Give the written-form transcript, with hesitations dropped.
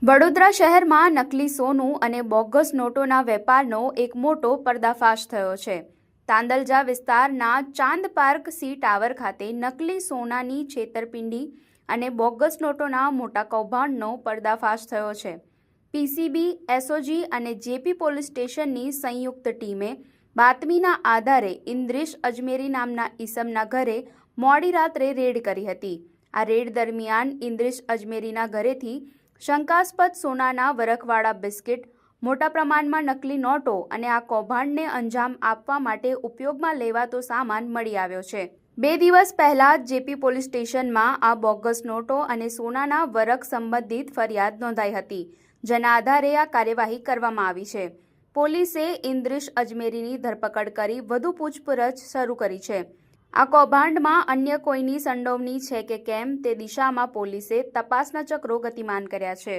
વડોદરા શહેરમાં નકલી સોનું અને બોગસ નોટોના વેપારનો એક મોટો પર્દાફાશ થયો છે. તાંદલજા વિસ્તારના ચાંદ પાર્ક સી ટાવર ખાતે નકલી સોનાની છેતરપિંડી અને બોગસ નોટોના મોટા કૌભાંડનો પર્દાફાશ થયો છે. પીસીબી, એસઓજી અને જેપી પોલીસ સ્ટેશનની સંયુક્ત ટીમે બાતમીના આધારે ઇન્દ્રિશ અજમેરી નામના ઈસમના ઘરે મોડી રાત્રે રેડ કરી હતી. આ રેડ દરમિયાન ઇન્દ્રિશ અજમેરીના ઘરેથી શંકાસ્પદ સોનાના વરખવાળા બિસ્કિટ, મોટા પ્રમાણમાં નકલી નોટો અને આ કૌભાંડને અંજામ આપવા માટે ઉપયોગમાં લેવાતો સામાન મળી આવ્યો છે. 2 દિવસ પહેલા જેપી પોલીસ સ્ટેશનમાં આ બોગસ નોટો અને સોનાના વરખ સંબંધિત ફરિયાદ નોંધાઈ હતી, જેના આધારે આ કાર્યવાહી કરવામાં આવી છે. પોલીસે ઇન્દ્રિશ અજમેરીની ધરપકડ કરી વધુ પૂછપરછ શરૂ કરી છે. આ કૌભાંડમાં અન્ય કોઈની સંડોવણી છે કે કેમ તે દિશામાં પોલીસે તપાસના ચક્રો ગતિમાન કર્યા છે.